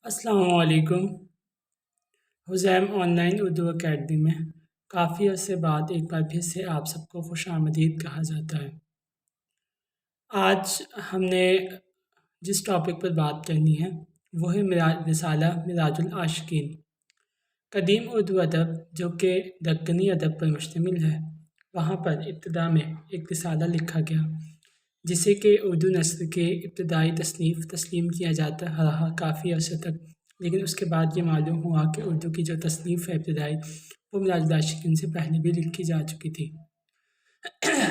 السلام علیکم۔ حزیم on line Urdu academy میں کافی عرصے بعد ایک بار پھر سے آپ سب کو خوش آمدید کہا جاتا ہے۔ آج ہم نے جس ٹاپک پر بات کرنی ہے وہ ہے رسالہ معراج العاشقین۔ قدیم اردو ادب جو کہ دکنی ادب پر مشتمل ہے، وہاں پر ابتدا میں ایک رسالہ لکھا گیا جسے کہ اردو نثر کے ابتدائی تصنیف تسلیم کیا جاتا رہا کافی عرصے تک، لیکن اس کے بعد یہ معلوم ہوا کہ اردو کی جو تصنیف ہے ابتدائی وہ معراج العاشقین سے پہلے بھی لکھی جا چکی تھی۔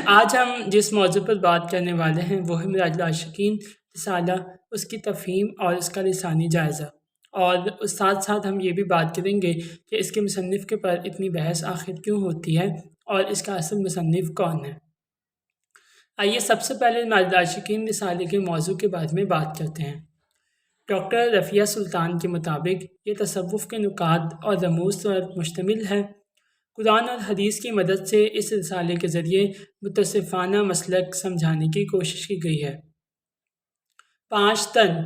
آج ہم جس موضوع پر بات کرنے والے ہیں وہ ہے معراج العاشقین رسالہ، اس کی تفہیم اور اس کا لسانی جائزہ، اور ساتھ ساتھ ہم یہ بھی بات کریں گے کہ اس کے مصنف کے پر اتنی بحث آخر کیوں ہوتی ہے اور اس کا اصل مصنف کون ہے۔ آئیے سب سے پہلے معراج العاشقین رسالے کے موضوع کے بارے میں بات کرتے ہیں۔ ڈاکٹر رفیہ سلطان کے مطابق یہ تصوف کے نکات اور رموز پر مشتمل ہے۔ قرآن اور حدیث کی مدد سے اس رسالے کے ذریعے متصوفانہ مسلک سمجھانے کی کوشش کی گئی ہے۔ 5 تن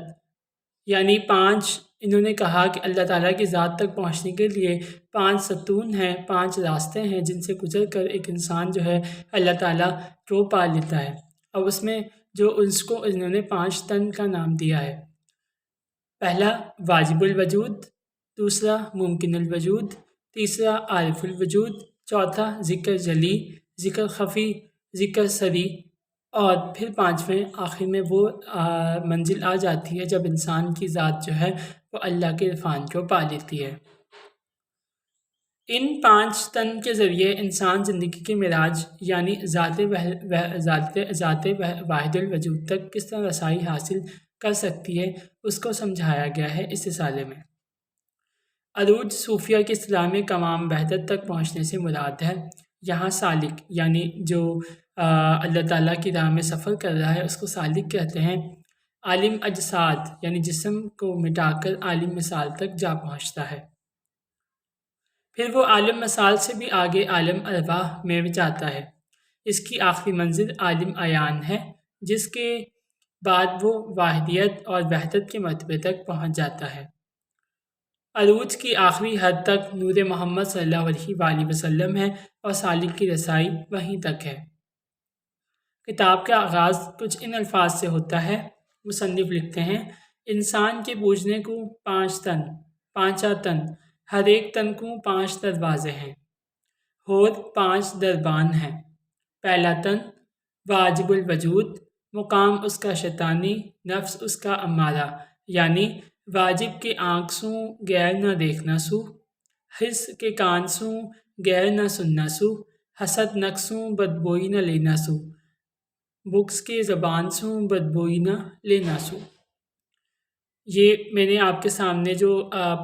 یعنی 5 انہوں نے کہا کہ اللہ تعالیٰ کی ذات تک پہنچنے کے لیے 5 ستون ہیں، 5 راستے ہیں جن سے گزر کر ایک انسان جو ہے اللہ تعالیٰ کو پا لیتا ہے، اور اس میں جو اس کو انہوں نے 5 تن کا نام دیا ہے۔ پہلا واجب الوجود، دوسرا ممکن الوجود، تیسرا عارف الوجود، چوتھا ذکر جلی، ذکر خفی، ذکر سری، اور پھر 5ویں آخر میں وہ منزل آ جاتی ہے جب انسان کی ذات جو ہے وہ اللہ کے عرفان کو پا لیتی ہے۔ ان 5 تن کے ذریعے انسان زندگی کے معراج یعنی ذات واحد الوجود تک کس طرح رسائی حاصل کر سکتی ہے اس کو سمجھایا گیا ہے اس رسالے میں۔ عروج صوفیہ کی اصطلاح میں کمام وحدت تک پہنچنے سے مراد ہے۔ یہاں سالک یعنی جو اللہ تعالیٰ کی راہ میں سفر کر رہا ہے اس کو سالک کہتے ہیں۔ عالم اجساد یعنی جسم کو مٹا کر عالم مثال تک جا پہنچتا ہے۔ پھر وہ عالم مثال سے بھی آگے عالم ارواح میں جاتا ہے۔ اس کی آخری منزل عالم عیان ہے، جس کے بعد وہ واحدیت اور وحدت کے مرتبے تک پہنچ جاتا ہے۔ عروج کی آخری حد تک نور محمد صلی اللہ علیہ وآلہ وسلم ہے اور سالک کی رسائی وہیں تک ہے۔ کتاب کا آغاز کچھ ان الفاظ سے ہوتا ہے۔ مصنف لکھتے ہیں، انسان کے بوجھنے کو 5 تن، 5 تن، ہر ایک تن کو 5 دروازے ہیں، اور 5 دربان ہیں۔ پہلا تن واجب الوجود، مقام اس کا شیطانی، نفس اس کا امارہ، یعنی واجب کے آنکھ سوں غیر نہ دیکھنا سو، حس کے کان سوں غیر نہ سننا سو، حسد نقصوں بدبوئی نہ لینا سو، بغض کے زبان سوں بدبوئی نہ لینا سو۔ یہ میں نے آپ کے سامنے جو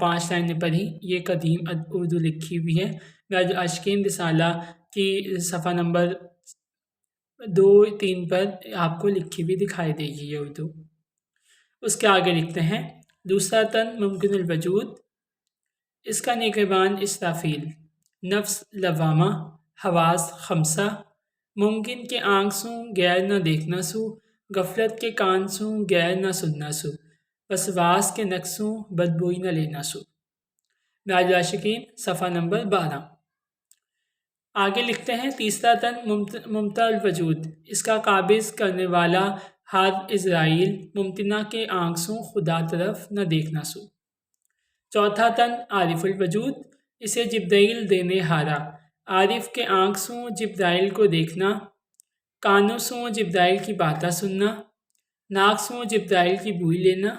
5 لائنیں پڑھی یہ قدیم اردو لکھی ہوئی ہے۔ معراج العاشقین رسالہ کی صفحہ نمبر 2-3 پر آپ کو لکھی ہوئی دکھائی دے گی یہ اردو۔ اس کے آگے لکھتے ہیں، دوسرا تن ممکن الوجود، اس کا نگہبان اسرافیل، نفس لوامہ، حواس 5، ممکن کے آنکھ سوں غیر نہ دیکھنا سو، غفلت کے کان سوں غیر نہ سننا سو، وسواس کے نقصوں بدبوئی نہ لینا سو۔ معراج العاشقین صفحہ نمبر 12۔ آگے لکھتے ہیں، تیسرا تن ممتع الوجود، اس کا قابض کرنے والا ہر عزرائیل، ممتنع کے آنکھ سوں خدا طرف نہ دیکھنا سو۔ چوتھا تن عارف الوجود، اسے جبرائیل دینے ہارا، عارف کے آنکھ سوں جبرائیل کو دیکھنا، کانوں سوں جبرائیل کی باتیں سننا، ناک سوں جبرائیل کی بوئی لینا،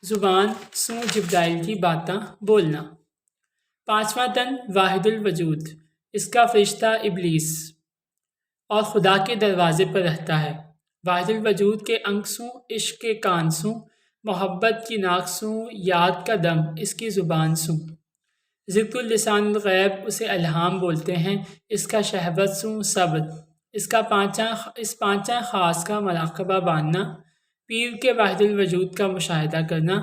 زبان سوں جبرائیل کی باتیں بولنا۔ 5واں تن واحد الوجود، اس کا فرشتہ ابلیس اور خدا کے دروازے پر رہتا ہے۔ واحد الوجود کے انگ سوں عشق کے کان سوں، محبت کی ناک سوں یاد کا دم اس کی زبان سوں، ذکر لسان الغیب اسے الہام بولتے ہیں، اس کا شہوت سوں صبر، اس پانچاں خاص کا مراقبہ باندھنا، پیر کے واحد الوجود کا مشاہدہ کرنا،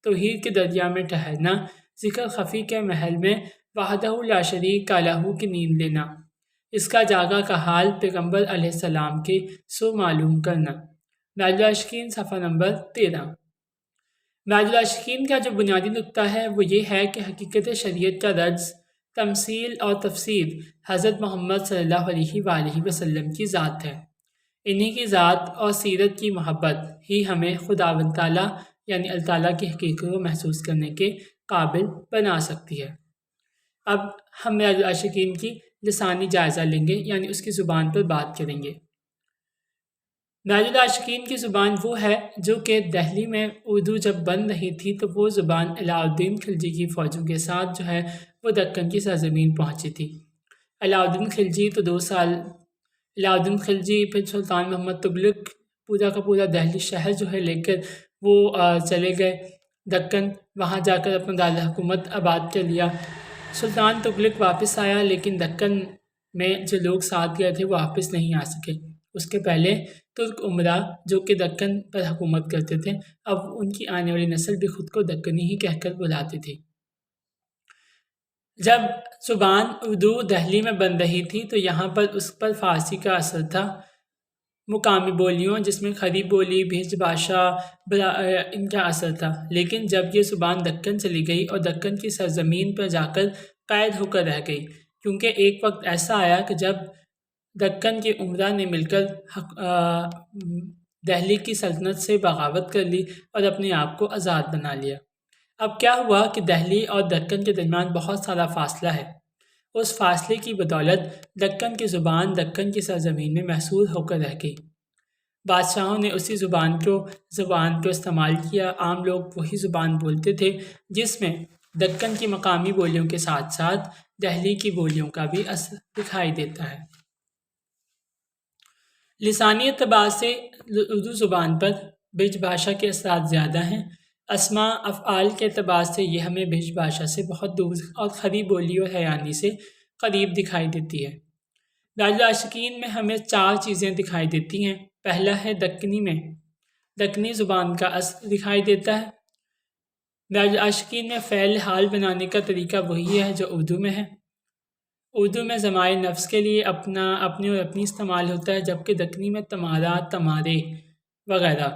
توحید کے دریا میں ٹھہرنا، ذکر خفی کے محل میں وحدہ لا شریک لہ کی نیند لینا، اس کا جاگا کا حال پیغمبر علیہ السلام کے سو معلوم کرنا۔ معراج العاشقین صفحہ نمبر 13۔ معراج العاشقین کا جو بنیادی نقطہ ہے وہ یہ ہے کہ حقیقت شریعت کا درج، تمثیل اور تفسیر حضرت محمد صلی اللہ علیہ وآلہ وسلم کی ذات ہے۔ انہی کی ذات اور سیرت کی محبت ہی ہمیں خداوند تعالیٰ یعنی اللہ تعالیٰ کی حقیقت کو محسوس کرنے کے قابل بنا سکتی ہے۔ اب ہم معراج العاشقین کی لسانی جائزہ لیں گے، یعنی اس کی زبان پر بات کریں گے۔ معراج العاشقین کی زبان وہ ہے جو کہ دہلی میں اردو جب بن رہی تھی تو وہ زبان علاء الدین خلجی کی فوجوں کے ساتھ جو ہے وہ دکن کی سرزمین پہنچی تھی۔ علاء الدین خلجی تو 2 سال، علاء الدین خلجی پھر سلطان محمد تغلق پورا کا پورا دہلی شہر جو ہے لے کر وہ چلے گئے دکن، وہاں جا کر اپنا دارالحکومت آباد کر لیا۔ سلطان تغلق واپس آیا لیکن دکن میں جو لوگ ساتھ گئے تھے وہ واپس نہیں آ سکے۔ اس کے پہلے ترک امراء جو کہ دکن پر حکومت کرتے تھے، اب ان کی آنے والی نسل بھی خود کو دکنی ہی کہہ کر بلاتی تھی۔ جب زبان اردو دہلی میں بن رہی تھی تو یہاں پر اس پر فارسی کا اثر تھا، مقامی بولیوں جس میں کھری بولی، بھیج بھاشا ان کا اثر تھا۔ لیکن جب یہ زبان دکن چلی گئی اور دکن کی سرزمین پر جا کر قید ہو کر رہ گئی، کیونکہ ایک وقت ایسا آیا کہ جب دکن کے امراء نے مل کر دہلی کی سلطنت سے بغاوت کر لی اور اپنے آپ کو آزاد بنا لیا۔ اب کیا ہوا کہ دہلی اور دکن کے درمیان بہت سارا فاصلہ ہے۔ اس فاصلے کی بدولت دکن کی زبان دکن کی سرزمین میں محصور ہو کر رہ گئی۔ بادشاہوں نے اسی زبان کو استعمال کیا۔ عام لوگ وہی زبان بولتے تھے جس میں دکن کی مقامی بولیوں کے ساتھ ساتھ دہلی کی بولیوں کا بھی اثر دکھائی دیتا ہے۔ لسانی اعتبار سے اردو زبان پر برج بھاشا کے اثرات زیادہ ہیں۔ اسماء افعال کے اعتبار سے یہ ہمیں برج بھاشا سے بہت دور اور کھری بولی اور حیانی سے قریب دکھائی دیتی ہے۔ معراج العاشقین میں ہمیں 4 چیزیں دکھائی دیتی ہیں۔ پہلا ہے دکنی زبان کا اثر دکھائی دیتا ہے۔ معراج العاشقین میں فعل حال بنانے کا طریقہ وہی ہے جو اردو میں ہے۔ اردو میں ضمائر نفس کے لیے اپنی اور اپنی استعمال ہوتا ہے، جبکہ دکنی میں تمہارا، تمہارے وغیرہ۔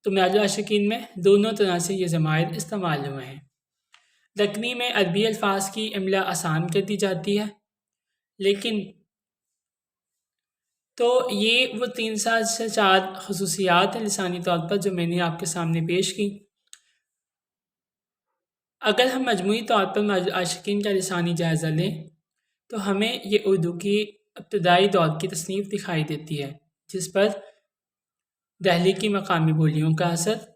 تو معراج العاشقین میں دونوں طرح سے یہ ضمائر استعمال ہوئے ہیں۔ دکنی میں عربی الفاظ کی املا آسان کر دی جاتی ہے، لیکن تو یہ وہ 3 سے 4 خصوصیات ہیں لسانی طور پر جو میں نے آپ کے سامنے پیش کی۔ اگر ہم مجموعی طور پر معراج العاشقین کا لسانی جائزہ لیں تو ہمیں یہ اردو کی ابتدائی دور کی تصنیف دکھائی دیتی ہے، جس پر دہلی کی مقامی بولیوں کا اثر،